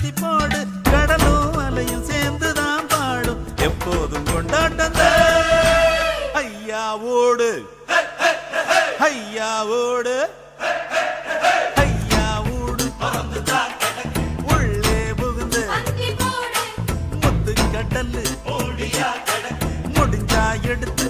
அழுத்தி போடு கடலும் அலையும் சேர்ந்துதான் பாடும் எப்போதும் கொண்டாட்டம் ஐயா ஓடு ஐயா ஓடு ஐயா ஓடு உள்ளே புகுந்து முத்து கடல் முடிஞ்சா எடுத்து